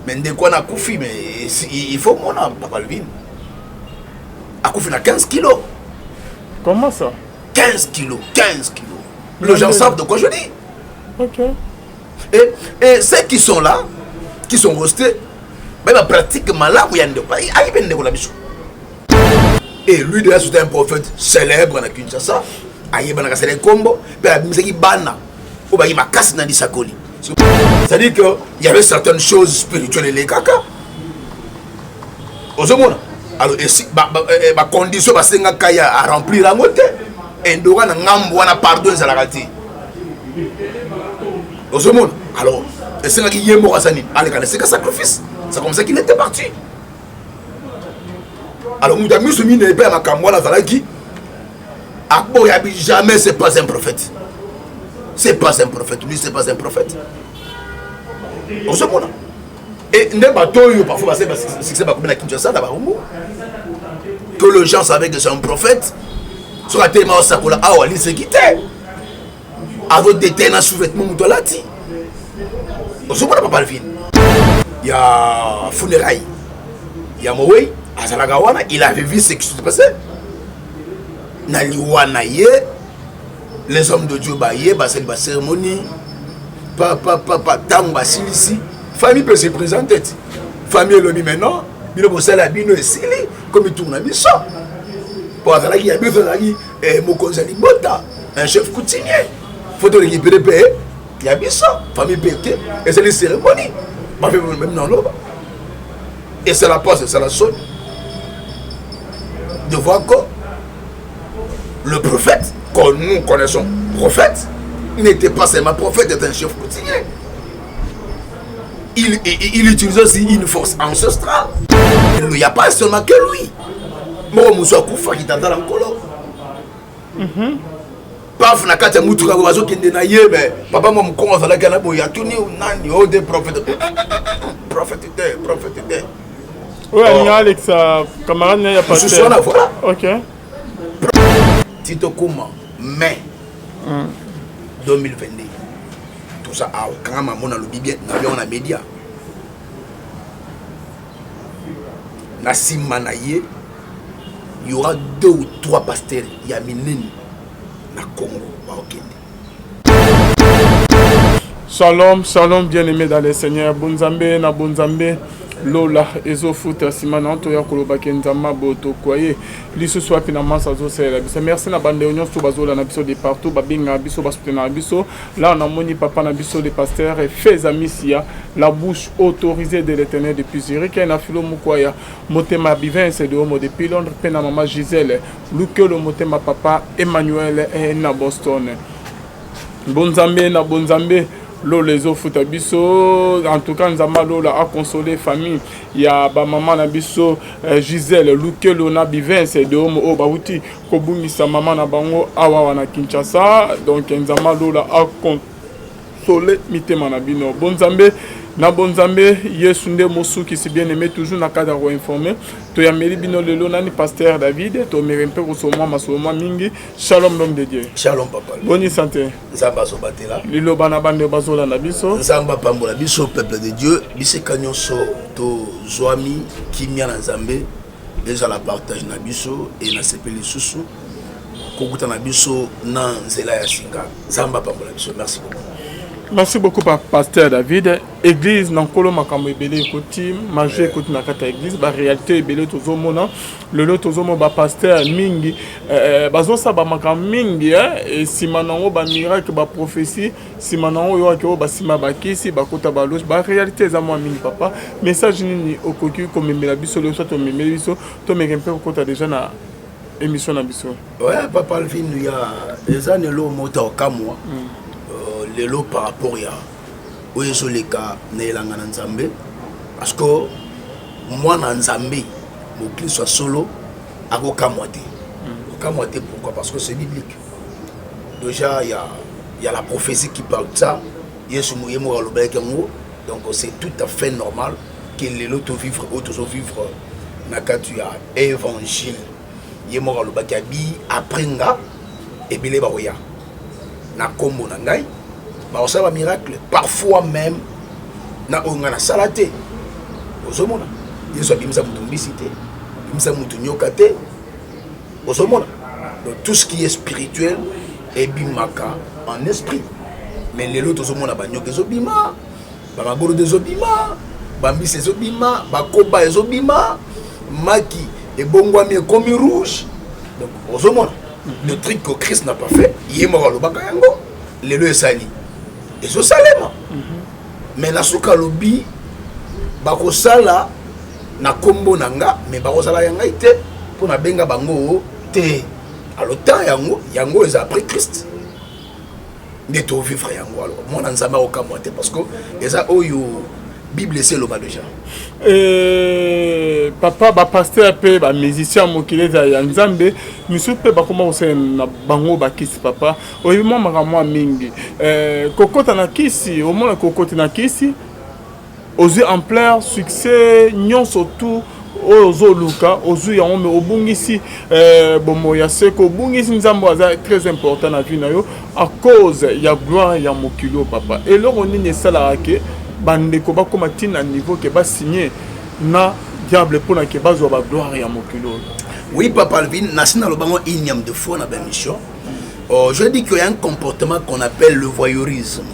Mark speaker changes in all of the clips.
Speaker 1: Mais dès qu'on a Koufi, mais il faut mon âme, Papa Alvin. A Koufi a 15 kilos.
Speaker 2: Comment ça?
Speaker 1: 15 kilos, 15 kilos. Les gens savent de quoi je dis.
Speaker 2: Ok.
Speaker 1: Et ceux qui sont là, qui sont restés, ben, pratiquement là où il y a un débat. Et lui, déjà, c'était un prophète célèbre dans Kinshasa. Il y a un combo. C'est-à-dire qu'il y avait certaines choses spirituelles et les caca. Alors, ma condition à remplir la montée. Et nous avons pardon à la réalité. Alors, c'est un sacrifice. C'est comme ça qu'il était parti. Alors, nous avons mis une épée à ma camoire à Zalaki. Jamais c'est pas un prophète. C'est pas un prophète. Lui, c'est pas un prophète. Et parfois, que les gens savaient que c'est un prophète. Sur la télé, c'est quitté. Avec des terrains sous-vêtements, il y a funérailles. Il y a Moué, à Zalagawana, il avait vu ce qui s'est passé. Les hommes de Dieu, c'est la cérémonie. Tam Basilisi. Famille peut se présenter. Famille est le maintenant. Il y a bino et sili. Comme il tourne à Bissau. Pour il y a un chef coutumier. Il faut récupérer payer. Il y a Bissau. Famille payée. Et c'est les cérémonies. Même dans l'eau. Et c'est la poste, c'est la sonne. De voir que le prophète, que nous connaissons, prophète, n'était pas seulement prophète, était un chef coutumier. Il utilise aussi une force ancestrale. Il n'y a pas seulement que lui. Moi, je suis Koufa qui t'entend encore. Paf, na kati mutu ka wazo kende na ye mais papa moi mkongo za la gana boya tuni nani o des prophètes. Prophète.
Speaker 2: Oui, Alex, camarade, il n'y a pas de...
Speaker 1: Je suis là, voilà.
Speaker 2: Ok.
Speaker 1: Tito Kouma, mai 2022. Tout ça, quand on a le Bible, on a média. Nassim Manaye, il y aura 2 ou 3 pasteurs. Il y a Mineni, na Congo,
Speaker 2: Shalom, shalom, bien-aimés dans le Seigneur. Bonzambe, na bonzambe. Lola ezo futa simana to ya koloba kenzama boto koye liso soit finalement ça zo c'est merci na bande union to bazola na biso de partout babinga biso basutena biso là on a moni papa na biso de pasteur et fait amisia la bouche autorisée de l'Éternel depuis Zurich na filo mukoya motema bivin c'est de homo depuis Londres pena maman Gisèle luke le motema papa Emmanuel et na Boston bonzambe na bonzambe les autres biso en tout cas nous avons a consolé famille il y a ba maman na biso Gisèle Lukelo na bivin c'est de homo o bauti kobungisa maman na bango awa na Kinshasa donc nous avons a consolé mitema na bino bonzambe na bonzambe Yesu nde mosu qui si bien aimé toujours na cadre à informer to ya meli bino lelo nani pasteur David to merempe ko soma masoma mingi shalom l'homme de Dieu
Speaker 1: shalom papa
Speaker 2: bonne santé
Speaker 1: zamba so batela
Speaker 2: lilo bana bande bazola na biso
Speaker 1: zamba pambola biso peuple de Dieu biseka nyonso to zoami kimia na Nzambe déjà la partage na biso et na sepeli susu kokuta na biso na nzela ya singa zamba pambola biso merci beaucoup.
Speaker 2: Merci beaucoup, pasteur David. Église, dans le makambo ebele ekoti, majeur ekoti na kata église, ba réalité ebele tozomona, lelo tozomo ba pasteur mingi, bazo sa ba makambo mingi et simanango ba miracle ba prophétie, simanango yo akeo ba sima ba kisi, ba kota ba loge, ba réalité za moi mingi papa. Message nini okoki ko memela biso le so to memela biso, to merempe kota déjà na émission na biso.
Speaker 1: Ouais, papa Alvin, il y a des années lo mota okamwa. Lelo par rapport à oyeso leka na elanga na Nzambe parce que moi na Nzambe mon Christ soit solo akoka moité pourquoi parce que c'est biblique déjà il y a la prophétie qui parle de ça Yesu moyemo alobaki ngo donc c'est tout à fait normal que lelo to vivre na katu ya évangile yemo alobaki abi après nga ebele ba oya na kombo na ngai. On a un miracle, parfois même, on a salaté. ozomona yesu abimisa mutu mbisite abimisa mutu nyoka te ozomona. Donc tout ce qui est spirituel ebimaka en esprit. Mais les autres ozomona banyoka ezobima bamagolo ezobima bambisi ezobima bakoba ezobima maki ebongwami ekomi rouge. Donc ozomona le truc que Christ n'a pas fait yemaka lobaka yango lelo esali ezosalema. Mais nasuka lobi bakosala na kombo nanga mais bakosala yanga ite pour na benga bango te. Alors temps yango est après Christ. Neto vivre yango alors moi nzamba okamwa te parce que eza oyo Bible c'est le bas déjà.
Speaker 2: Papa ba pasteur pe ba musicien mokile ya Nzambe misu pe ba koma ose na bango ba kisi papa oyimo makamwa mingi kokota na kisi au moins kokota na kisi aux en plein succès nyon surtout ozo luka ozu ya ngombe obungisi bomo ya seko obungisi Nzambe aza très important na vie na yo à cause ya gloire ya mokilo papa et là on est sala ke bandeko bakoma tina niveau ke ba signer na diable pour na ke bazwa ba gloire ya mokilo.
Speaker 1: Oui papa Alvin nasina lo bango inyam de fois na ba mission. Je dis qu'il y a un comportement qu'on appelle le voyeurisme.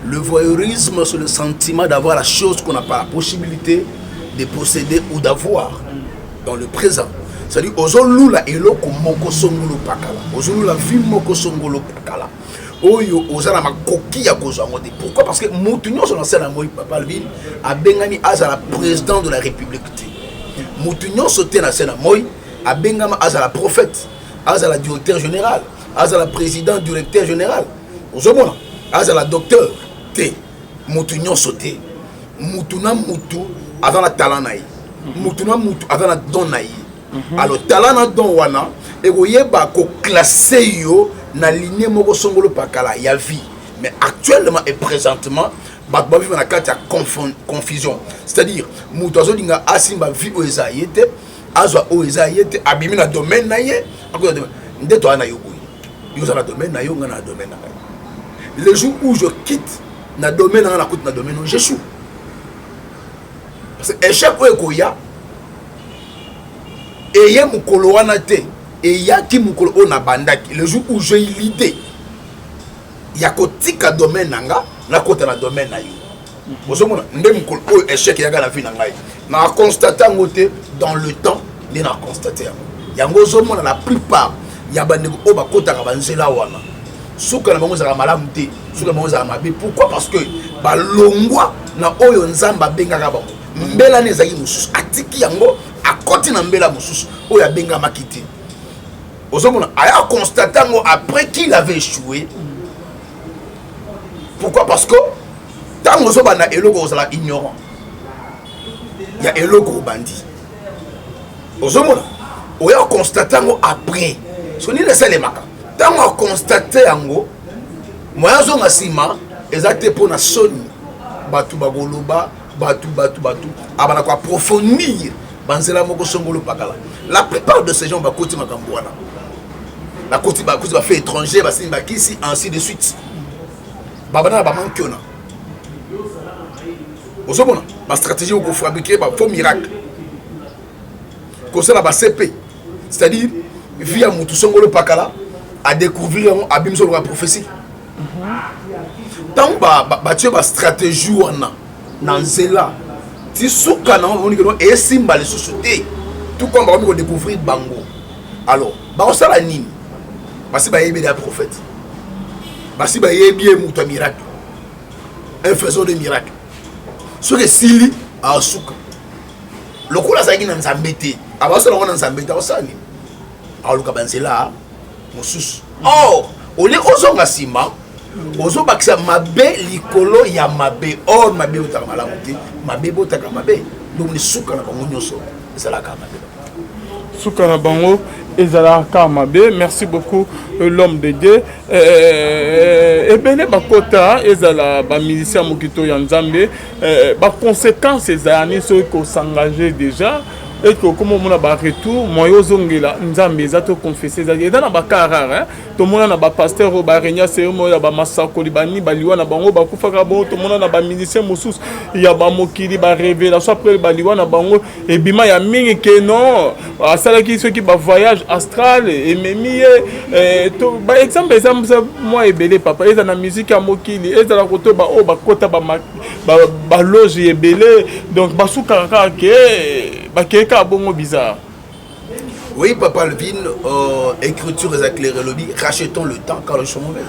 Speaker 1: Le voyeurisme c'est le sentiment d'avoir la chose qu'on n'a pas la possibilité de posséder ou d'avoir dans le présent. C'est-à-dire ozolula eloko moko songolo pakala. Ozolula vie moko songolo pakala. Oyo ozala makoki ya kozango de. Pourquoi? Parce que mutunyo sur l'ancien amour papa Alvin a bengami azala président de la République. Mutunyo sauté na scène amour a bengama azala prophète, azala directeur général, azala président directeur général. Ozomona azala docteur T. Mutunyo sauté. Mutuna mutu avant la talanaï. Mutuna mutu avant la donaï. Alors talana don wana et goyeba ko classer yo na ligne moko songolo pakala ya vie. Mais actuellement et présentement ba vivre na carte ya confusion. C'est-à-dire mutu azolinga asimba vie o ezayete azwa o ezayete abimi na domaine na ye akoya domaine ndeto ana yo boy. Yo za na domaine na yo nga na domaine na. Le jour où je quitte na domaine na quitte na domaine j'échoue. Parce que échec ou ekoya et yé mukolo wana te et ya ki mukolo ona bandaki le jour où j'ai eu l'idée ya kotika domaine nanga na kota na domaine na yo bozomona nde mukolo o échec ya na vie nanga na constater ngote dans le temps les na constater yango zomona la plupart ya bandeko o bakota ka banzela wana suka na bango za malamu te suka bango za mabe. Pourquoi? Parce que ba longwa na oyo nzamba benga ka bango mbela nezaki mususu atiki yango akoti na mbela mususu oya benga makiti ozomona aya constatango après qu'il avait échoué. Pourquoi? Parce que tant ozoba na eloko ozala ignorant ya eloko bandi ozomona oya constatango après so ni lesale maka tant on constater yango moya zo ngasima ezate pona soni batu bagoloba batu abana ko approfondir banzela moko songolo pakala. La plupart de ces gens bakoti makambo wana la koti ba fait étranger ba simba kisi ainsi de suite babana ba mankiona ozomona ba stratégie ko fabriquer ba faux miracle ko ça la ba CP c'est-à-dire via mutu songolo pakala à découvrir abimso la prophétie tant ba tu ba stratégie wana nanzela ti suka na on dit que esimba les sociétés tout comme on va découvrir bango alors ba on sala nini basi ba yebi des prophètes basi ba yebi mutu miracle un faiseur de miracles ce que sili a suka lokola zaki na nzambete abasala ngona nzambete osani aluka banzela mosusu oh ole ozonga sima ozo bakisa mabe likolo ya mabe or mabe utaka malamu te mabe botaka mabe donc ni suka na bango nyoso ezalaka mabe
Speaker 2: suka na bango ezalaka mabe. Merci beaucoup l'homme de Dieu ebele bakota ezala ba musicien mokito ya Nzambe ba conséquences ezani so ko s'engager déjà et que comme on a ba retour moyo zongela nzambe za to confesser za dans ba carrare to mona na ba pasteur o ba renya c'est moyo ba masako libani baliwa na bango ba kufaka bon to mona na ba musicien mosus ya ba mokili ba révélation après baliwa na bango et bima ya mingi que non asala ki ceux qui ba voyage astral et memi to ba exemple moi ebele papa eza na musique ya mokili eza la koto ba o ba kota ba loge ebele donc ba souka ke ba keka bongo bizarre.
Speaker 1: Oui, papa Alvin, écriture et éclairé lobby, rachetons le temps car les choses sont mauvaises.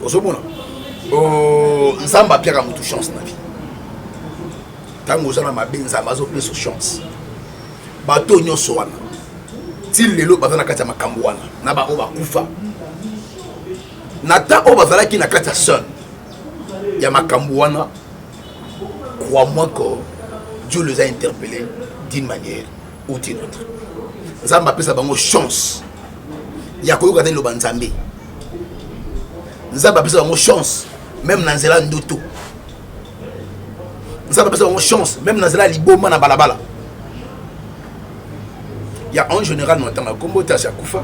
Speaker 1: Au second, Nzamba Pierre a toute chance dans la vie. Tant que vous avez ma bien, Nzamba a toute chance. Bateau nyo soana. Til lelo bazana kati ya makambo wana. Na ba oba kufa. Nata oba zala ki na kati ya son. Ya makambo wana. Crois-moi que Dieu les a interpellés d'une manière ou d'une autre. Nzamba pesa bango chance. Ya koyoka te lo banzambe. Nzamba pesa bango chance même na nzela ndoto. Nzamba pesa bango chance même na nzela liboma na balabala. Il y a un général notamment Kombo Tashakufa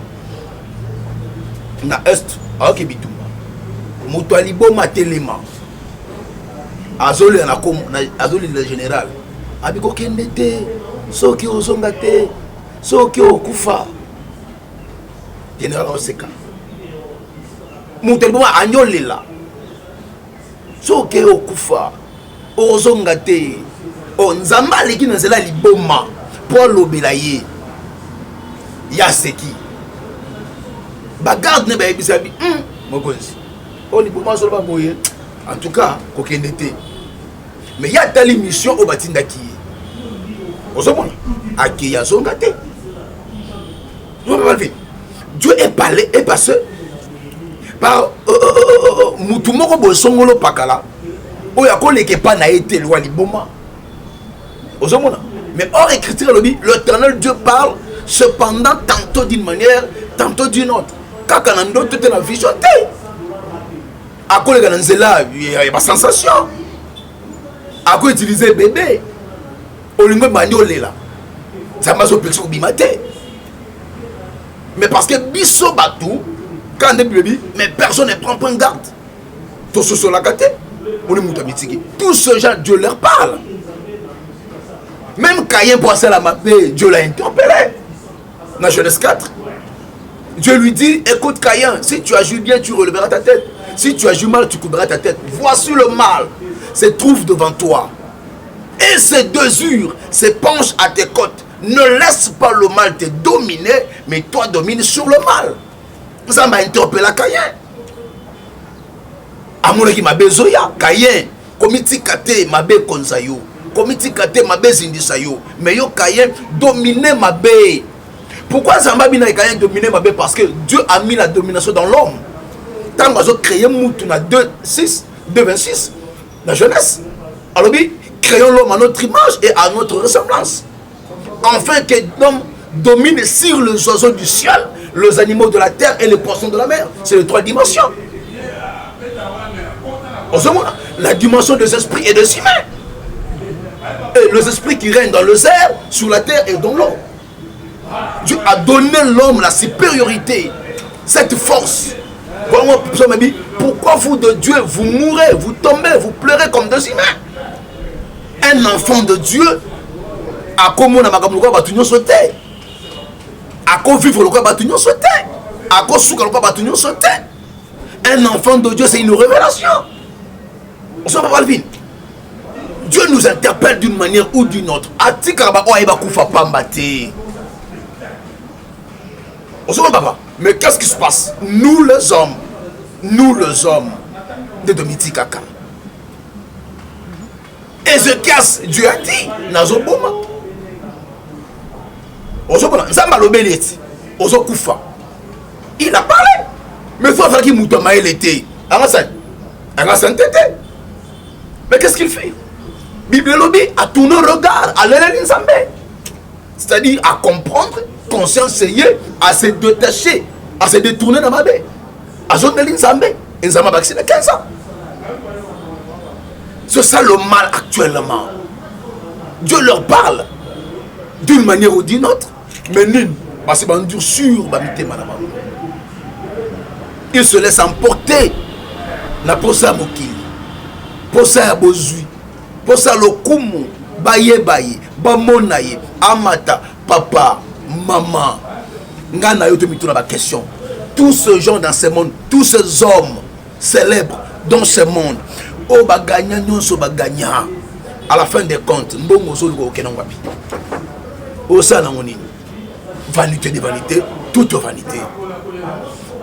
Speaker 1: na est à Kebitumba. Moto liboma telema. Azoli na kom azoli le général. Abiko kendete soki ozonga te soki okufa. Général Oseka. Moto liboma anyolela. Soki okufa ozonga te. O nzamba leki na nzela liboma pour lobela ye. Ya seki bagarde ne ba ebisabi mokonzi o liboma so ba boye en tout cas kokende te mais ya tali mission o batinda ki ozomona aki ya zonga te no ba vie Dieu est parlé et passé par mutu moko bo songolo pakala o ya ko leke pa na été loi liboma ozomona mais hors écriture l'Éternel Dieu parle cependant tantôt d'une manière tantôt d'une autre kaka na ndoto te na vision te akoleka na nzela ya ba sensation ako utiliser bébé olingo bandi olela zamba so pexo bima te mais parce que biso batou quand des bébés mais personne ne prend point garde tout ce sur la kate on est mutamitiki tout ce genre Dieu leur parle même Caïn pour ça la mapé Dieu l'a interpellé. Dans Genèse 4, Dieu lui dit, écoute Caïn, si tu agis bien, tu relèveras ta tête. Si tu agis mal, tu couvriras ta tête. Voici le mal se trouve devant toi. Et ses deux ures se penchent à tes côtes. Ne laisse pas le mal te dominer, mais toi domine sur le mal. Ça m'a interpellé Caïn. Amour qui m'a besoya, Caïn, komiti kate m'a be konsayo, komiti kate m'a be zindisayo, mais yo Caïn dominer m'a be. Pourquoi Zamba Bina Caïn dominer ma bé? Parce que Dieu a mis la domination dans l'homme. Tant qu'on a créé Moutouna 2:26, la jeunesse. Alors, créons l'homme à notre image et à notre ressemblance. Afin que l'homme domine sur les oiseaux du ciel, les animaux de la terre et les poissons de la mer. C'est les trois dimensions. La dimension des esprits et des humains. Et les esprits qui règnent dans les airs, sur la terre et dans l'eau. Dieu a donné l'homme la supériorité, cette force. Pourquoi vous de Dieu, vous mourrez, vous tombez, vous pleurez comme des humains? Un enfant de Dieu, à comment on a battu sauté, à quoi vivre le quoi battu sauté, à quoi souka le quoi battu sauté. Un enfant de Dieu, c'est une révélation. On s'en va pas le vin. Dieu nous interpelle d'une manière ou d'une autre. Papa. Mais qu'est-ce qui se passe? Nous les hommes de Domiti Kaka. Ézéchias, Dieu a dit, Nazoboma. Il a parlé. Mais il faut faire qu'il moutama il était. Mais qu'est-ce qu'il fait? Bible Lobby a tourné le regard à l'Élénzambe. C'est-à-dire à comprendre, consciencer, à se détacher, à se détourner dans ma baie. À zone de l'Inzambe. Inzamba vacciné 15 ans. C'est ça le mal actuellement. Dieu leur parle. d'une manière ou d'une autre. Mais nul, parce que endurcir, il se laisse emporter. Na posa mokili, posa ya bozui, posa lokumu, baye baye, bamonaye, amata, papa, maman. Ngana yo to mituna ba question. Tous ces gens dans ce monde, tous ces hommes célèbres dans ce monde, oh baganya nyonso baganya. À la fin des comptes, mbongo zo luko kenanga wapi. Oh ça na monini. Vanité de vanité, toute vanité.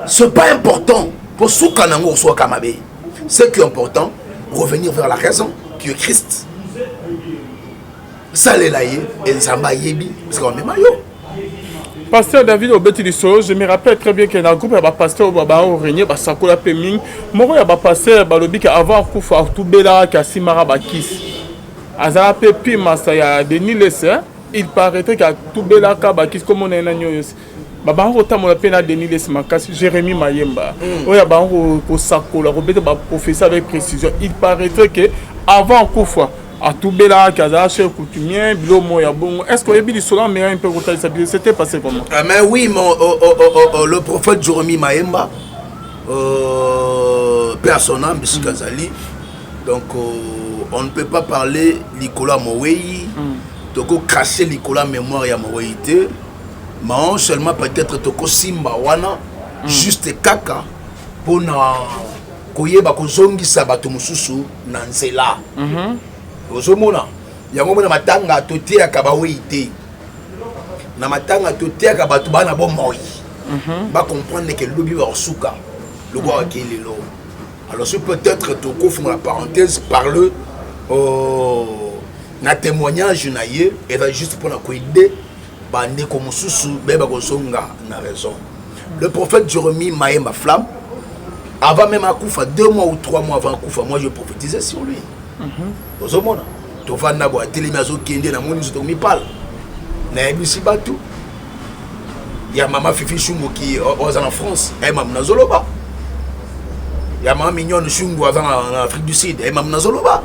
Speaker 1: C'est pas important pour soukanango soit kamabe. Ce qui est important, revenir vers la raison qui est Christ. Ça les laïe et Nzamba yebi parce qu'on est maillot.
Speaker 2: Pasteur David Obetiliso, je me rappelle très bien qu'il y a un groupe de pasteur Baba Régnier, Basakola Peming, Moro ya pasteur Balobi avant Koufa Toubela Kassimara Bakis. Azara Pepi Masaya Denis Lessé, il paraîtrait qu'à Toubela Kabakis comme on est un agneau. Baba Rota mon appel à Denis Lessé Makas, Jérémy Mayemba. Oya Bango Kosakola, Robert ba professeur avec précision. Il paraîtrait que avant Koufa à Toubela, Kazache, Coutumier, Bilomo, Yabon. Est-ce que Ebi Solan mais un peu c'était passé comment?
Speaker 1: Mais oui, le prophète Jérémy Mayemba, personnel, M. Kazali. Donc, on ne peut pas parler Nicolas Mowei, donc cracher Nicolas mémoire à Mowei, mais seulement peut-être Toko Simba Wana, juste Kaka, pour na koyeba kozongi sabato mususu na nzela. Ozomona yango mona matanga tote ya kabawe ite na matanga tote ya kabatu bana bo moi ba comprendre que lobi wa suka le gwa kelelo. Alors c'est peut-être toko fond la parenthèse par le na témoignage naie et va juste pour la koide bande ko mususu beba ko songa na raison. Le prophète Jérémie Mayemba Flamme avant même à Koufa 2 mois ou 3 mois avant Koufa, moi je prophétisais sur lui. Ozomona to vanda bo atelemi azokende na moni zo mi parle na ebisi batu ya mama Fifi Chungo qui oza en France et mam na zoloba ya mama Mignonne Chungo en Afrique du Sud et mam na zoloba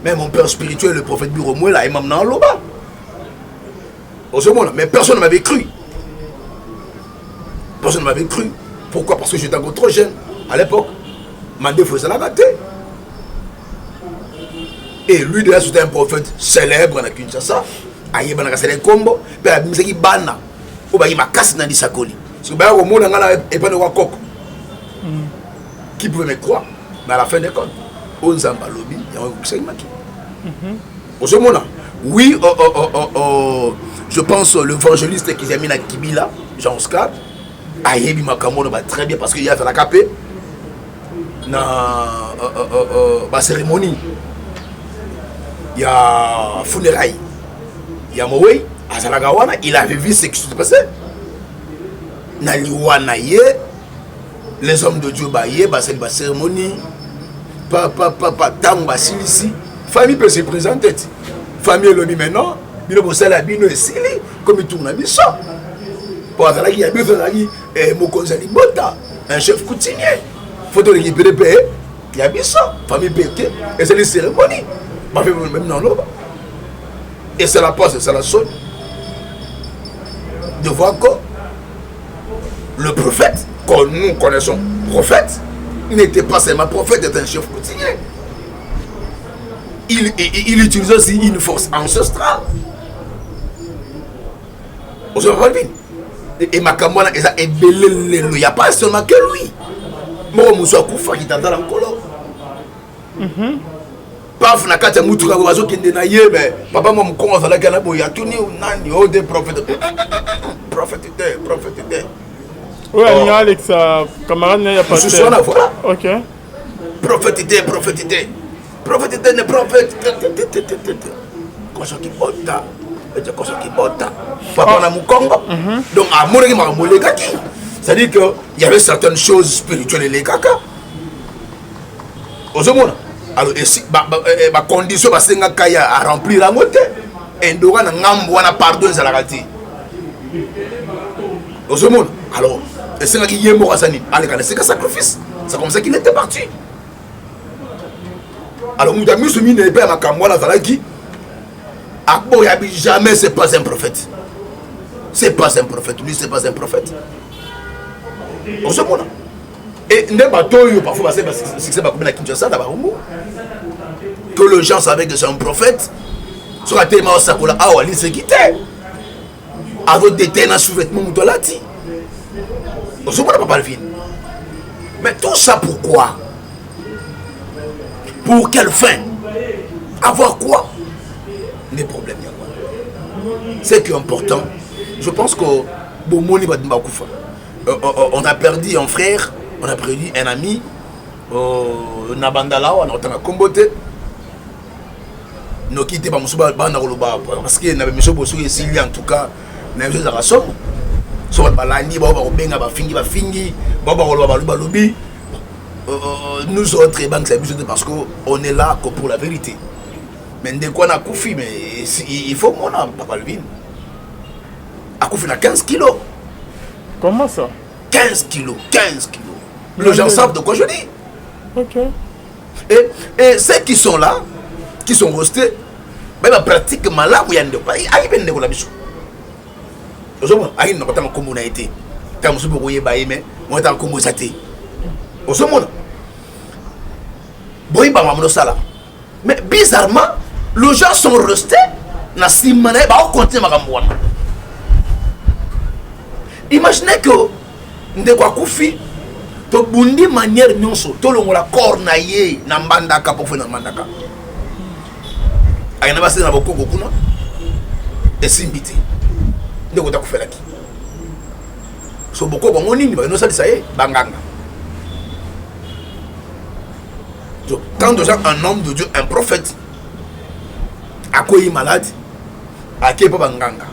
Speaker 1: même mon père spirituel le prophète Bureau Mouela et mam na loba Ozomona mais personne ne m'avait cru. Personne ne m'avait cru. Pourquoi? Parce que j'étais encore trop jeune à l'époque. Mandé faisait la gâté. Et lui, déjà, c'était un prophète célèbre dans Kinshasa. Aïe, ben, c'est un combo. Ben, il y a bana. Ou ben, il m'a cassé dans les sacolis. Si ben, au monde, on a et pas de wakok. Qui pouvait me croire? Mais à la fin des comptes, on s'en va lobby. Il y a un coup de ce moment-là. Oui, je pense l'évangéliste qui a mis la Kibila, Jean Oscar. Aïe, il m'a très bien parce qu'il y a fait la capée. Dans la cérémonie. Il y a funérailles. Il y a Mowei, à Zalagawana, il avait vu ce qui s'est passé. Naliwana, les hommes de Dieu, c'est la cérémonie. Papa, Tamba, Silisi. Famille peut se présenter. Famille, le dit maintenant, il a la bino et Sili, comme il tourne à Bissot. Pour avoir il y a Mokonzali Bota, un chef coutumier. Faut récupérer le pays, il y a Bissot, famille Pété, et c'est les cérémonies. Même dans l'eau. Et c'est la poste, c'est la sonne. De voir que le prophète, que nous connaissons, prophète, n'était pas seulement prophète, il était un chef coutumier. Il utilisait aussi une force ancestrale. Vous savez pas bien. Et Makamwana, il n'y a pas seulement que lui. Moi, je suis Koufa qui t'entend encore. Paf na kati ya mutu ka bazo kende na ye mais papa mo mkongo za la gana boya tuni nani o des prophètes prophète.
Speaker 2: Oui, Alex camarade il y a pas
Speaker 1: ce soir là voilà.
Speaker 2: OK.
Speaker 1: Prophète ne prophète. Koso ki bota. Et koso ki bota. Papa na mukongo. Donc à moneki ma molegaki. C'est-à-dire que il y avait certaines choses spirituelles les kaka. Ozomona. Alors, ma condition à remplir la motte. Et nous avons pardon à la gâte. Alors, c'est un qui est mort à Sani. C'est un sacrifice. C'est comme ça qu'il était parti. Alors, nous avons mis le père à Kamwana Zalaki. Akbo Yabi, jamais c'est pas un prophète. C'est pas un prophète. Lui, c'est pas un prophète. On se connaît. Et parfois, c'est que les gens savaient que c'est un prophète. Sur la télé, c'est quitté. Avec des ténants sous-vêtements, on se connaît pas le film. Mais tout ça pourquoi? Pour quelle fin? Avoir quoi? Des problèmes. Ce qui est important, je pense que on a perdu un frère, on a perdu un ami, Nabandala, on a entendu comboter. Nous quittons parce qu'il y a des choses qui en tout cas, nous autres banques, c'est parce qu'on est là que pour la vérité. Mais dès qu'on a Koufi, mais il faut qu'on a Papa Levin. A Koufi a 15 kilos.
Speaker 2: Comment ça?
Speaker 1: 15 kilos, 15 kilos. Les gens savent de quoi je dis.
Speaker 2: Ok.
Speaker 1: Et ceux qui sont là, qui sont restés, même pratiquement là où il y a des pays, il y a des choses. Il y a des communautés. Il y a des communautés. Il y a des communautés. Mais bizarrement, les gens sont restés dans ce moment. Imaginez que nous Koufi, to bundi manière nyonso, to longola cornaye na mbandaka pour faire na mbandaka. Ayana basi na bokoko kuna et simbiti. Ndeko ta kufela ki. So bokoko ngoni ni ba no salisa ye banganga. Donc, quand déjà un homme de Dieu, un prophète, à quoi il est malade, à qui il est pas banganga,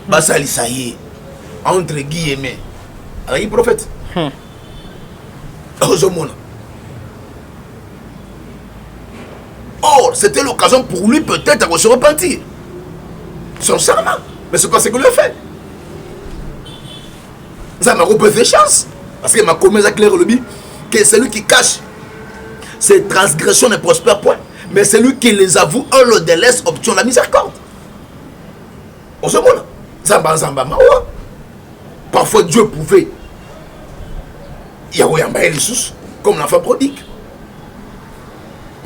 Speaker 1: basalisa ye entre guillemets, alors il est prophète. Or, c'était l'occasion pour lui peut-être de se repentir. Sincèrement. Mais c'est quoi ce que lui a fait? Ça m'a repris des chances. Parce qu'il m'a commis à clair le but que c'est lui qui cache ses transgressions ne prospèrent point. Mais c'est lui qui les avoue, on le délaisse, obtient la miséricorde. On se montre. Parfois Dieu pouvait. Il y a les sous, comme l'enfant prodigue.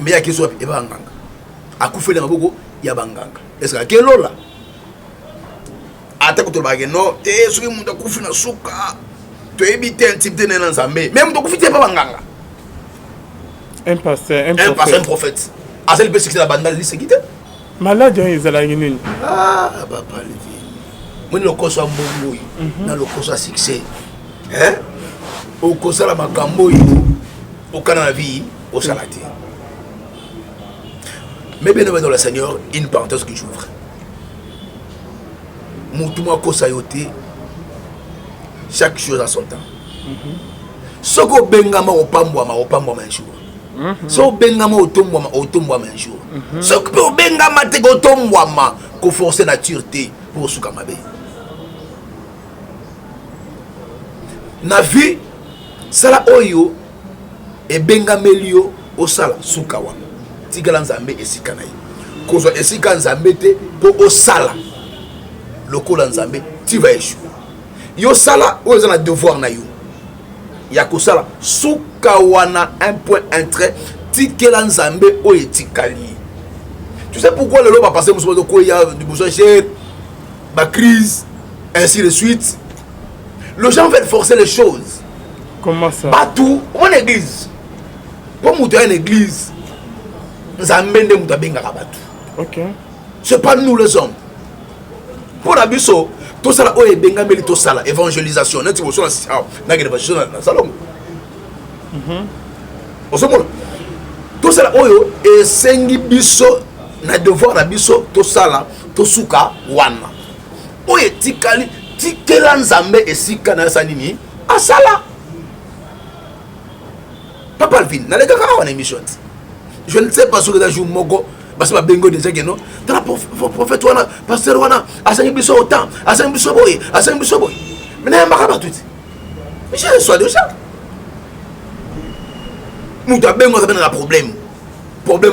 Speaker 1: Mais il y a qui soit il y a banganga. À coup fait les mabogo, il y a banganga. Est-ce que quel là? Attaque tout le bagage non. Et ce qui m'a coup fait na souka. Tu éviter un type de n'ensemble. Même tu coup fait pas banganga.
Speaker 2: Un pasteur,
Speaker 1: un prophète. Ah c'est le petit qui la bande là, c'est qui?
Speaker 2: Malade ils allaient gagner.
Speaker 1: Ah papa le vie. Moi le cause soit bon dans le cause soit succès. Hein? Au cause la makambo au canal vie au salati. Mais bien dans le Seigneur, une parenthèse que j'ouvre. Moutouma kosayote, chaque chose à son temps. Ce que bengama au pambouama un jour. Ce que bengama au tombouama un jour. Ce que bengama te go tombouama qu'on force nature pour soukamabe. Na vie, sala oyo et bengamelio au sala soukawa. Tigala nzambe esika na ye. Kozwa esika nzambe te po au sala. Lokola nzambe tu vas échouer. Yo sala oyo na devoir na yo. Ya ko sala soukawana un point un trait tikela nzambe oyo etikali. Tu sais pourquoi le lot va passer muso ko ya du besoin cher, ba crise ainsi de suite. Les gens veulent forcer les choses.
Speaker 2: Comment ça?
Speaker 1: Partout, en église. Pour monter une église, nous avons des gens.
Speaker 2: Ok.
Speaker 1: Ce n'est pas nous les hommes. Pour la biso, tout ça, oh, et tout ça, évangélisation. Nous avons évangélisation dans le salon. Tout ça, oh, et sengi biso, na devoir la biso, tout ça, tout souka, wana. Oh, et tikali. Tikela nzambe esika na sanini asala Papa Alvin na lega kawa na émission. Je ne sais pas ce que dans jour mogo parce que bengo déjà que non tra prophète wana pasteur wana asangi biso autant asangi biso boy mais na mbaka ba tout mais je sois déjà nous ta bengo ça un problème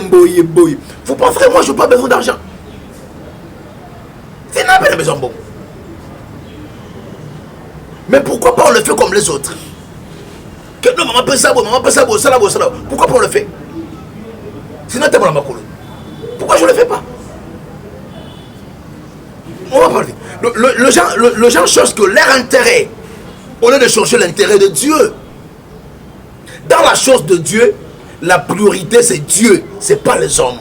Speaker 1: boy faut pas frère moi je pas besoin d'argent Tu n'as pas besoin de bon. Mais pourquoi pas on le fait comme les autres? Que non, maman peut ça, maman peut ça, ça là. Pourquoi pas on le fait? Sinon, t'es mon amakolo. Pourquoi je ne le fais pas? On va parler. Le gens cherchent que leur intérêt, au lieu de chercher l'intérêt de Dieu. Dans la chose de Dieu, la priorité c'est Dieu, c'est pas les hommes.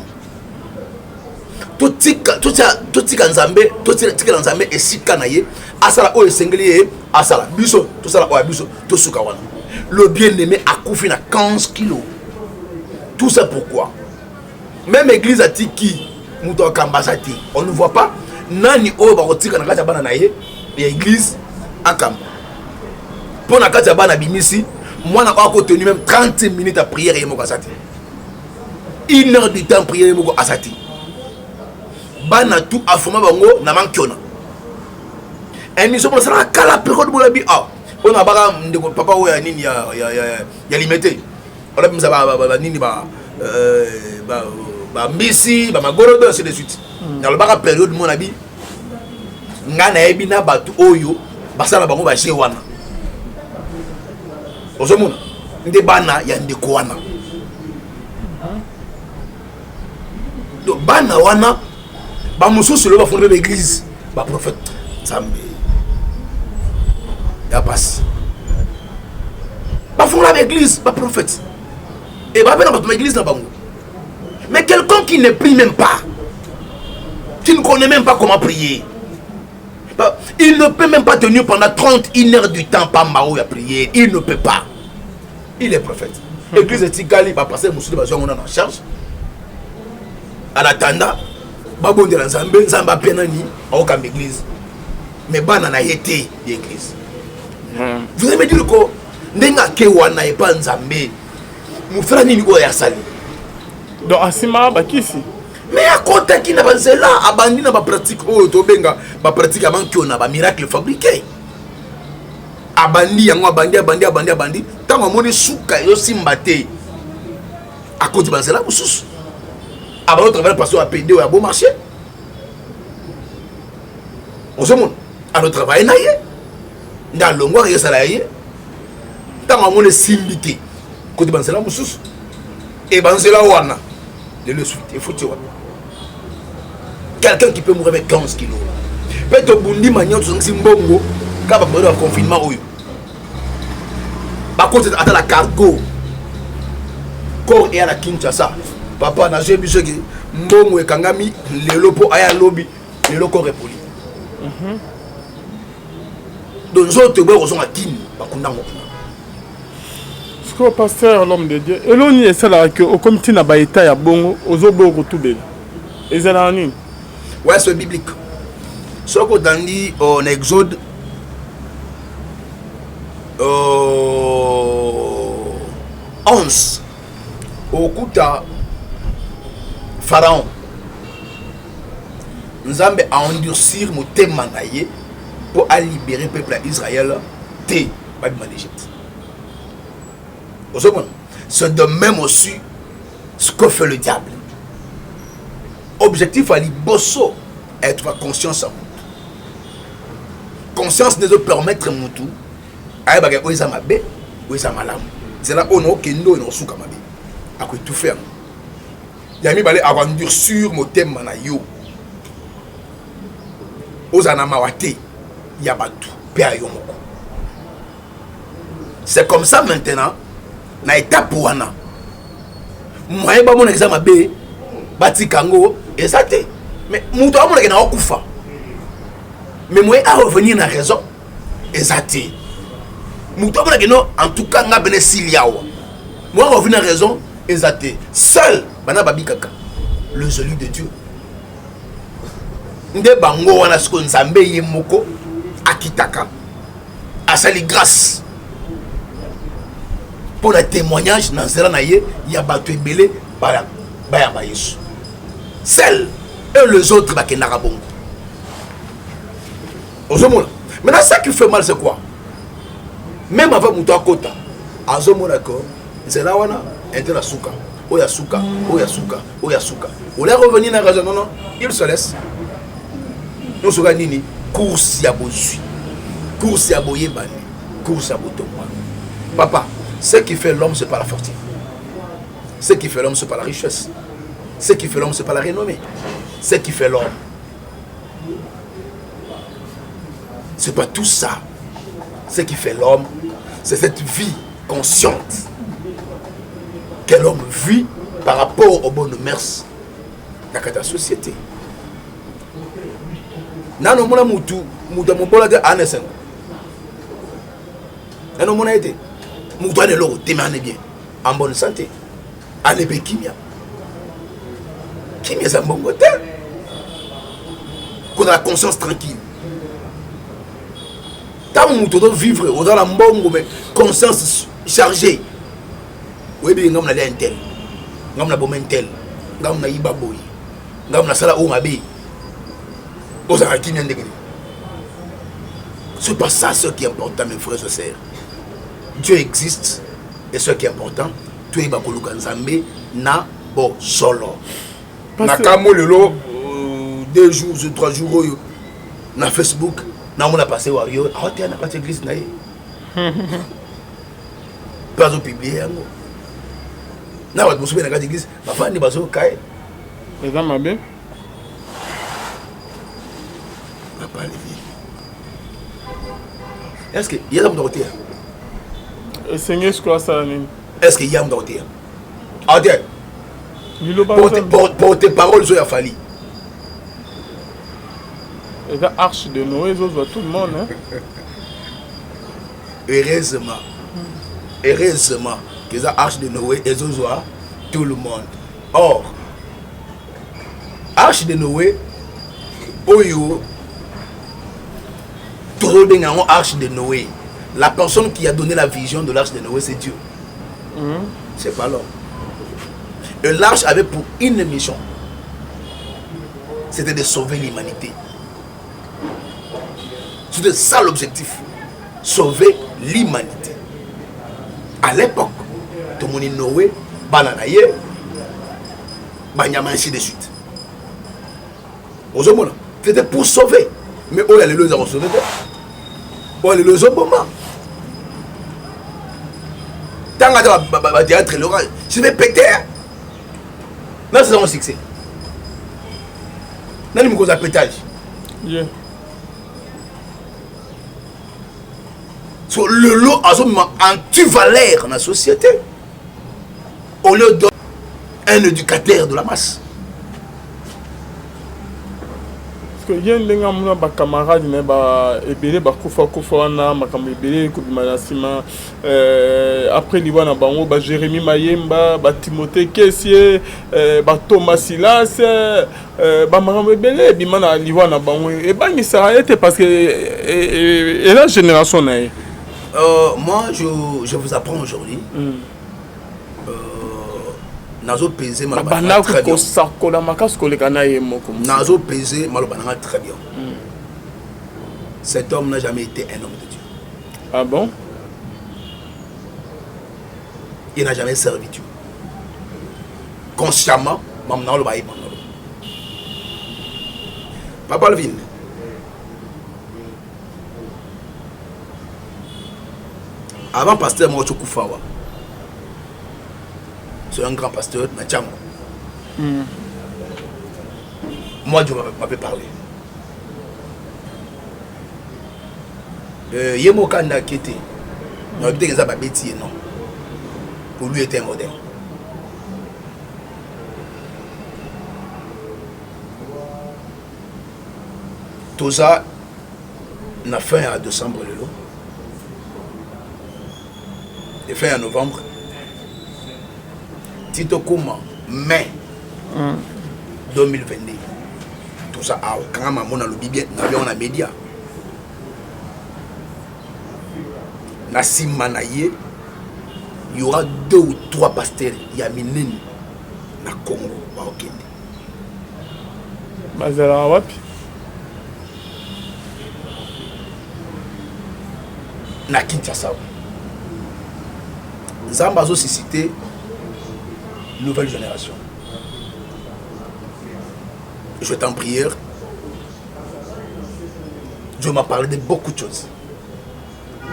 Speaker 1: Tout ce kanzambe et si kanaye, asala o esengeli asala biso, tout ça la biso, tout ce kawana. Le bien-aimé a couffé à 15 kilos. Tout ça pourquoi? Même église a tiki, mouton kambasati, on ne voit pas. Nani o barotika na kati bana naye, et église à Kamba. Pour na kati bana bimisi, moi n'a pas tenu même 30 minutes à prière et mokasati. 1 heure du temps prière et moko asati. Bana tout a fuma bango na mankiona. Et nous sommes là kala période pour la bi ah. On a bara ndeko papa o ya nini ya limité. On a bisa ba nini ba mbisi ba magorodo ainsi de suite. Dans le bara période mon abi ngana ebi na batu oyo basala bango ba chez wana. Ozomona nde bana ya ndeko wana. Donc bana wana ba mususu le ba fondre l'église ba prophète Nzambe ya passe ba fondre l'église ba prophète et ba bana ba l'église na bango. Mais quelqu'un qui ne prie même pas, qui ne connaît même pas comment prier, il ne peut même pas tenir pendant 31 heures du temps par Mao à prier. Il ne peut pas. Il est prophète. L'église de Tigali va passer on en charge. En attendant, Babon de Nzambe, Nzamba Penani, à aucune église. Mais Banana été l'église. Vous allez me dire que Nenga Kewana n'est pas Nzambe. Moufra Nini Goyasali.
Speaker 2: Donc Asima Bakisi.
Speaker 1: Mais à côté qui n'a pas cela, abandonné ma pratique, oh, Tobenga, ma pratique avant qu'on a un miracle fabriqué. Abandi, abandi, tant que mon souka et aussi mbaté. À côté de cela, vous sous. Avant de travailler, parce qu'on a payé à bon marché. On se montre. À notre travail, dans le mois, il y a salarié. Tant que mon simbité. Côté de cela, vous sous. Et Banzela Wana. De le suite, il faut que tu vois. Quelqu'un qui peut mourir avec 15 kilos. Peut-être Bundi Magnon, tu Mbongo, quand il y a un confinement. Par contre, c'est à la cargo. Corps et à la Kinshasa. Papa n'a jamais vu Mbongo et Kangami, les lopos à lobby, les locaux répondent. Donc, les autres sont à Kin,
Speaker 2: pasteur, l'homme de Dieu. Et l'on y est cela que au comité n'a pas été à bon aux obos retoubés. Et c'est là.
Speaker 1: Ouais, c'est biblique. Ce qu'on dit en Exode 11, au coup de Pharaon, Nzambe a endurci mon thème pour libérer le peuple d'Israël de l'Égypte. C'est de même aussi ce que fait le diable. Objectif à l'Ibosso, être conscience à Moutou. Conscience ne doit permettre Moutou à être où ils ont mabé, où ils ont malam. C'est là où on a kendo et on souka mabé. À quoi tout faire. Il y a mis balé avant dur sur mon thème manayo. Aux anamawate, il y a pas tout. C'est comme ça maintenant. Na étape wana moi ba mon examen B bati kango et ça té mais muto amona ke na okufa mais moi à revenir na raison et ça té muto amona ke non en tout cas nga bene siliawa moi revenir na raison et ça té seul bana babi kaka le joli de Dieu nde bango wana sko nzambe yemoko akitaka asali grâce pour le témoignage dans ce il y a battu belé baya Yesu. Celles et les autres qui n'ont pas bon. Maintenant, ça qui fait mal, c'est quoi? Même avant Mouta Kota, à Zomo d'accord, c'est là où on a été la souka. Oya souka, oya souka, oya souka. On est revenu dans la raison, non, il se laisse. nous sommes nini course ya bozui, course ya boyebani, course ya botomba. Papa, ce qui fait l'homme, c'est pas la fortune. Ce qui fait l'homme, c'est pas la richesse. Ce qui fait l'homme, c'est pas la renommée. Ce qui fait l'homme, c'est pas tout ça. Ce qui fait l'homme, c'est cette vie consciente que l'homme vit par rapport aux bonnes mœurs de la société. Nano mona mutu mobola de anesen. Nano mona été mutu ane loro témane bien en bonne santé. Ane be kimia. Kimia c'est un bon côté. Qu'on a la conscience tranquille. Tant mutu doit vivre au dans la bonne mais conscience chargée. Oui bien ngam na le intel. Ngam na bomen tel. Ngam na ibaboy. Ngam na sala o mabe. C'est pas ça ce qui est important, mes frères et sœurs. Dieu existe et ce qui est important, tu es bakoluka nzambe na bo solo. Na kamo lelo 2 jours ou 3 jours na Facebook, na mona passé wario, ah tu na pas église na ye. Pas au publier yango. Na wa musubi na église, ba fani bazo kai.
Speaker 2: Eza mabe.
Speaker 1: Est-ce qu'il y a un docteur?
Speaker 2: Est-ce
Speaker 1: qu'il y a un docteur? Porte parole sur la famille.
Speaker 2: Et la arche de Noé, ils voient tout le monde. Hein?
Speaker 1: Heureusement. Heureusement que la arche de Noé, ils voient tout le monde. Or, arche de Noé, Oyo. Arche de Noé. La personne qui a donné la vision de l'arche de Noé, c'est Dieu. C'est pas l'homme. Et l'arche avait pour une mission. C'était de sauver l'humanité. C'était ça l'objectif. Sauver l'humanité. À l'époque, tout le monde Noé, bananaye, banyama ainsi de suite. C'était pour sauver. Mais oh là les deux ont sauvé. Oh les deux ont moment. Tant que tu as l'orage, je vais péter. Là c'est un succès. Là il me cause un pétage. So, le lot a un anti-valeur dans la société. Au lieu d'un éducateur de la masse.
Speaker 2: Parce que y a des camarades qui après Jérémy Mayemba, Timothée Kessier, Thomas Silas, parce que la génération.
Speaker 1: Moi, je vous apprends aujourd'hui. Nazo pesé malobana très bien. Nazo pesé malobana très bien. Cet homme n'a jamais été un homme de Dieu.
Speaker 2: Ah bon?
Speaker 1: Il n'a jamais servi Dieu. Consciemment, maman le baï. Papa Levin. Avant pasteur Mocho Koufawa. C'est un grand pasteur, Natcham. Moi, Dieu m'avait parlé. Yemo Kanda qui était, non. Pour lui, était un modèle. Tout ça, on a fait en décembre, et fin en novembre. Tito Kouma, mai 2022. Tout ça, quand on a le bien, on a média. Nassim Manaye, il y aura 2 ou 3 pasteurs. Il y a Minen, na Congo, au Kenya.
Speaker 2: Bazala wapi?
Speaker 1: Na Kinshasa. Zambazo s'est cité. Nouvelle génération. Je suis en prière Dieu m'a parlé de beaucoup de choses.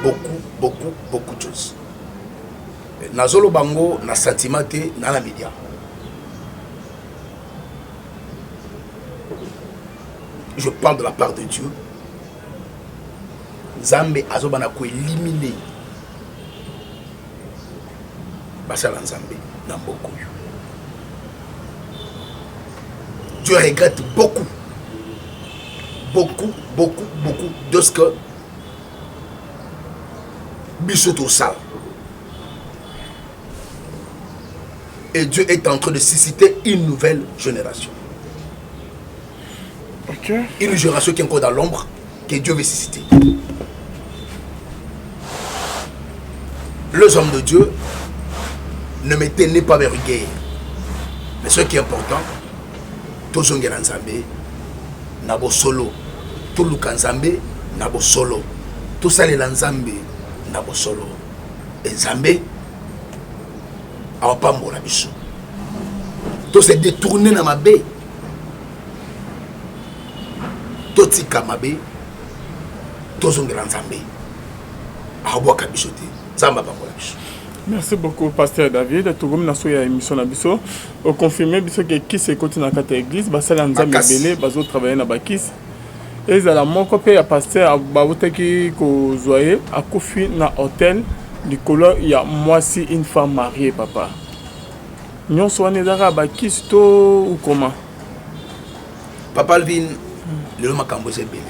Speaker 1: Beaucoup de choses. Nazolo bango na sentiment dans la média. Je parle de la part de Dieu. Zambe azobana ko éliminer. Basala Nzambe na mboko. Dieu regrette beaucoup de ce que Bissoto sale. Et Dieu est en train de susciter une nouvelle génération.
Speaker 2: Okay.
Speaker 1: Une génération qui est encore dans l'ombre, que Dieu veut susciter. Les hommes de Dieu ne me tenaient pas vers guerre. Mais ce qui est important, tous les gens Nzambe, nabo solo. Tout le Nzambe, nabo solo. Tout ça les Nzambe, nabo solo. Et Nzambe, a pas mon abisso. Tout s'est détourné dans ma baie. Tout s'est kamabe. Tout son grand Nzambe. A boire kabichoté. Zamba pas mon abisso.
Speaker 2: Merci beaucoup, Pasteur David. Tout le monde a une émission Nabiso. Au confirmé, que qui se continue dans la église, Basal Nzambe Belé, Bazo travailler dans la Bakis. Et ils ont mon copé à Pasteur Baboteki Kozoye, à Kofi na hôtel. Du color, il y a moi si une femme mariée, papa. Nous sommes nés dans la Bakis ou comment?
Speaker 1: Papa Alvin, le nom Makambo c'est belé.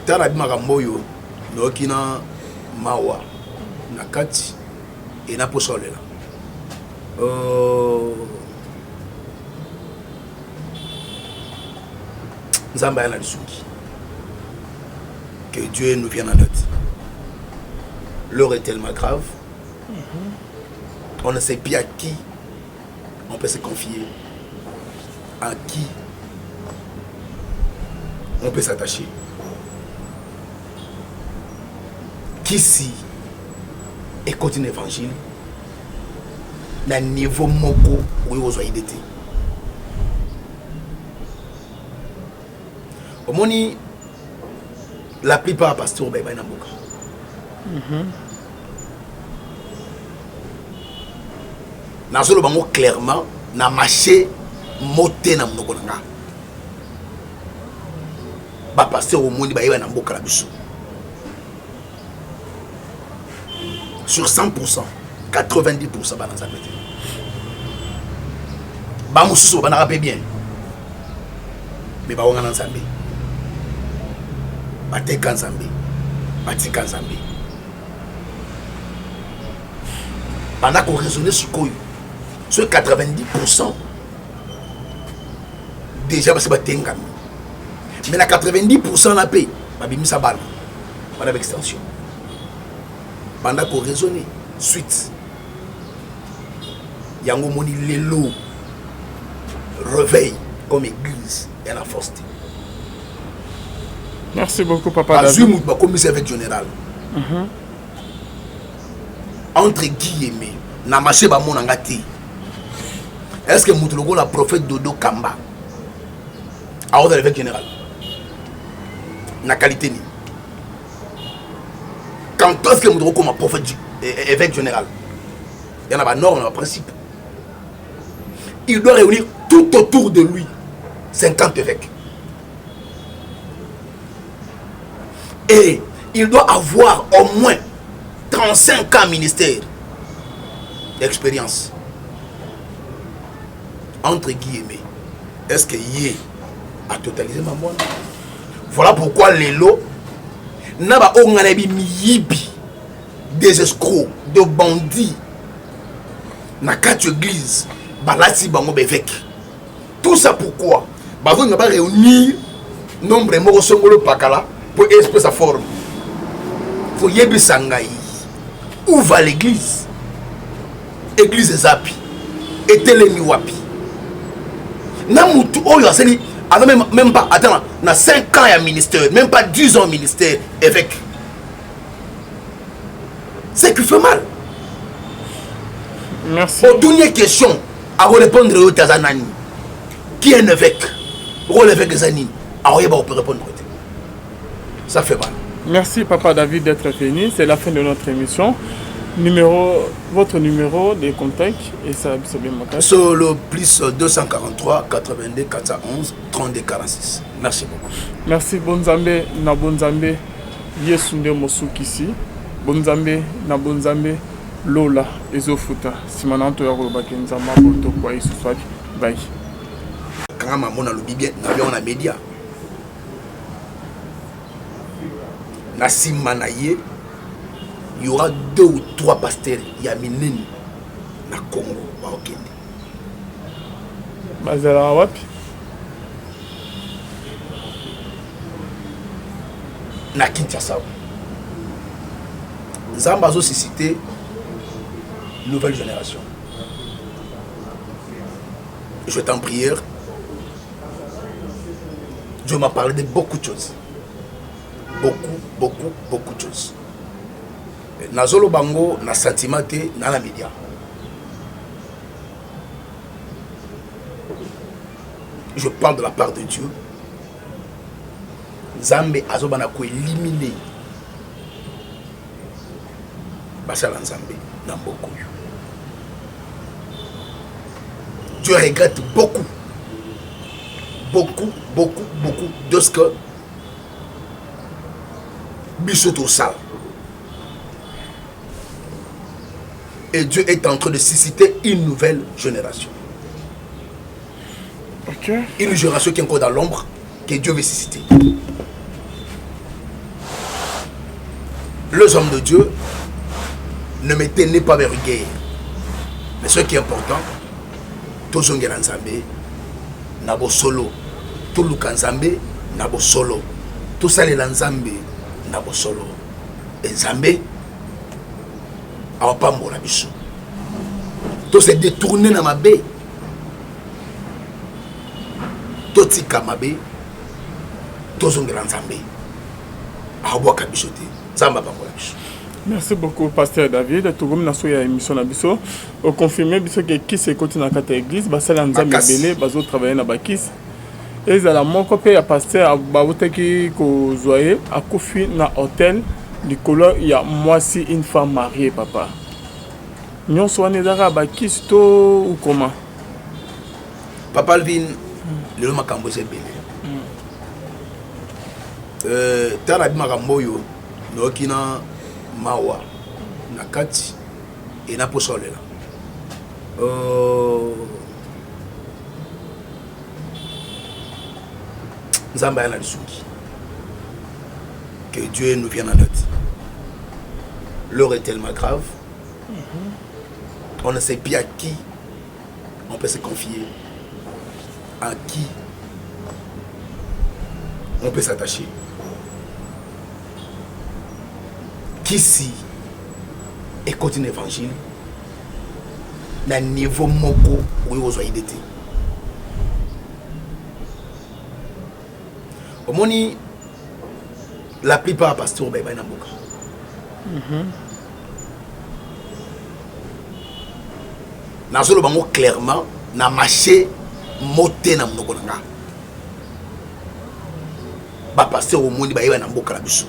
Speaker 1: Tarabi Makamboyo, Nokina Mawa, Nakati, et Naposolela. Nzamba yana Lisuki. Que Dieu nous vienne en aide. L'heure est tellement grave. On ne sait plus à qui on peut se confier. À qui on peut s'attacher. Qui si écoute un évangile d'un niveau moko où il a été. Au moni, la plupart des pasteurs ben na boka. Na solo bango clairement na marché moté na monoko nga. Ba pasteur au monde ba na boka la biso. Sur 100%, 90% ba na Nzambe. Ba mususu ba na rapé bien. Mais ba wanga na Nzambe. Bateka Nzambe, batika Nzambe. Pendant qu'on raisonnait sur quoi, sur 90%, déjà c'est batenga. Mais la 90% la paix, babimi sa balle, avec extension. Pendant qu'on raisonnait, suite, yango moni lelo, réveil comme église et la force.
Speaker 2: Merci beaucoup, papa.
Speaker 1: Azumut, commissaire général. Entre guillemets, na marché ba mon ngati. Est-ce que Moutologo la prophète Dodo Kamba a ordre l'évêque général? Na qualité ni. Quand est-ce que Moutologo comme prophète évêque général? Il y en a pas norme, il y a un principe. Il doit réunir tout autour de lui 50 évêques. Et il doit avoir au moins 35 ans ministère d'expérience. Entre guillemets, est-ce que Yé a totalisé ma bonne? Voilà pourquoi les lots n'a pas des escrocs, de bandits, na quatre églises, balati bango bevek. Tout ça pourquoi? Bazo n'a pas réunir nombre de morts songolo pakala pour exprimer sa forme. Faut yebi sangai. Où va l'église? Église Zapi. Et Telemi Wapi. Namutu oyo aseli, même pas, attends, na 5 ans à ministère, même pas 10 ans au ministère, évêque. C'est qui fait mal.
Speaker 2: Merci.
Speaker 1: Au dernière question, à répondre au Tazanani. Qui est un évêque? Pour l'évêque Zani. Alors, il va répondre côté. Ça fait mal.
Speaker 2: Merci Papa David d'être venu. C'est la fin de notre émission. Votre numéro de contact et ça c'est bien mon cas.
Speaker 1: Sur le plus 243 82 411 32 46. Merci beaucoup.
Speaker 2: Merci Bonzambe na Bonzambe Yesunde Mosukisi Bonzambe na Bonzambe Lola ezofuta simananto ya koloba kenzama boto kwa isuswaki bye.
Speaker 1: Quand maman a le bien na média. Na simanaye il y aura 2 ou 3 pasteurs Yamineni na Congo ba okende.
Speaker 2: Bazala wapi?
Speaker 1: Na Kinshasa. Zamba a suscité nouvelle génération. Je suis en prière. Dieu m'a parlé de beaucoup de choses. Beaucoup de choses. Nazolo bango na sentiment na la média. Je parle de la part de Dieu. Nzambe azobana ko éliminer basala Nzambe na mboko. Dieu regrette beaucoup de ce que Bissoto sale. Et Dieu est en train de susciter une nouvelle génération.
Speaker 2: Okay.
Speaker 1: Une génération qui est encore dans l'ombre, que Dieu veut susciter. Les hommes de Dieu ne me tenaient pas vers guerre. Mais ce qui est important, tous les gens Nzambe, nabo solo. Tout le Nzambe, nabo solo. Tout ça les Nzambe, nabo solo. Et Nzambe, pas mon biso. Tout se détourné dans ma baie. Tout tika ma baie. Tout son grand Nzambe. Awa kabisote. Zamba pas mon biso.
Speaker 2: Merci beaucoup Pasteur David. Tout comme nous avons émission na biso, au confirmer biso que qui se continue dans la église, basala Nzambe belé, bazo travailler na bakis. Et zala moko pe ya pasteur abutaki ko zoyer akufi na hôtel. Nicolas, il y a moi si une femme mariée, papa. Nous sommes des kisto ou comment?
Speaker 1: Papa Alvin, le nom Makambo c'est belé. Tara Makambo yo, Nokina Mawa, Nakati, et Naposole. Nzamba yana Lisuki. Que Dieu nous vienne en aide. L'heure est tellement grave. On ne sait plus à qui on peut se confier, à qui on peut s'attacher. Qui si écoute un évangile, d'un niveau moko où il y a été. Au moni, la plupart des pasteurs ben na boka. Nazolo bango clairement na marché moté na mnoko nanga. Ba pasteur au monde ba na boka la biso.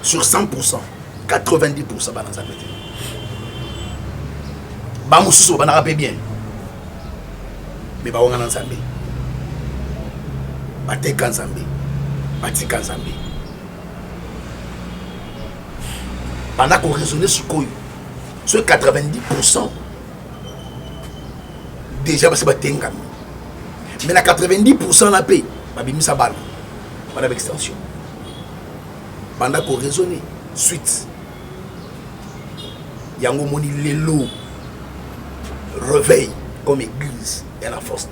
Speaker 1: Sur 100%, 90% ba na Nzambe. Ba mususu ba na rapé bien. Mais ba wanga na Nzambe. Bateka Nzambe, batika Nzambe. Pendant qu'on raisonnait sur quoi, sur 90%, déjà c'est batenga. Mais la 90% la paix, babimi sa balle, madame extension. Pendant qu'on raisonnait, suite, yango moni lelo, réveil comme église et la force.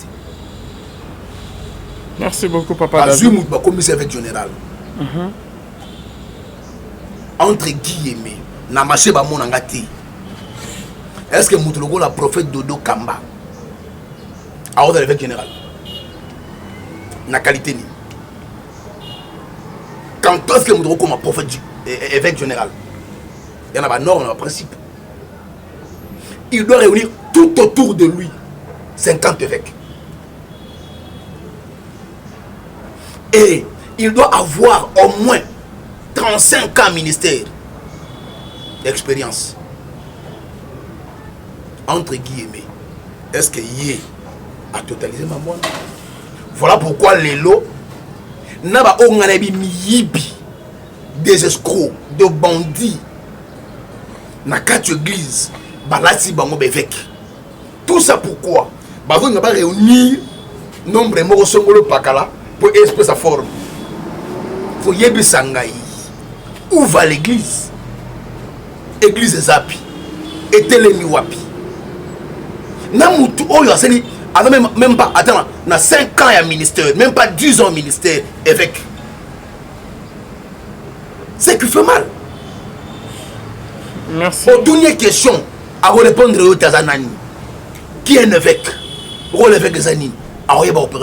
Speaker 2: Merci beaucoup, Papa.
Speaker 1: Azumut, commissaire avec général. Entre guillemets, na marché ba mon ngati. Est-ce que Moutologo la prophète Dodo Kamba a ordre avec général? Na qualité ni. Quand est-ce que Moutologo comme prophète évêque général? Il y en a pas norme, il y a un principe. Il doit réunir tout autour de lui 50 évêques. Et il doit avoir au moins 35 ans ministère d'expérience. Entre guillemets. Est-ce que Yé a totalisé ma bonne? Voilà pourquoi les lots n'a pas des escrocs, de bandits. Na quatre églises, balati bango bevek. Tout ça pourquoi? Bazo n'a pas réuni nombre de morts songolo pakala pour exprimer sa forme. Faut yebi sangai. Où va l'église? Église Zapi. Et Telemi Wapi. Namutu oyo aseni même pas attends, na 5 ans à ministère, même pas 10 ans ministère évêque. C'est qui fait mal.
Speaker 2: Merci.
Speaker 1: Au dernière question à répondre au Tazanani. Qui est un évêque? Pour l'évêque Zani, à répondre.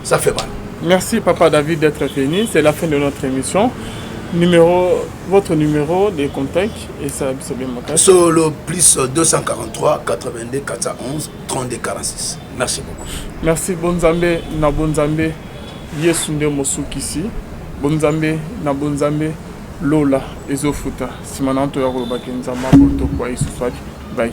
Speaker 1: Ça fait mal.
Speaker 2: Merci Papa David d'être venu. C'est la fin de notre émission. Votre numéro de contact et ça c'est bien mon
Speaker 1: sur le plus 243 82 411 32 46. Merci beaucoup.
Speaker 2: Merci Bonzambe na Bonzambe Yesunde Mosukisi Bonzambe na Bonzambe Lola ezofuta simananto ya kolobaki nzamba boto kwa isuswaki bye.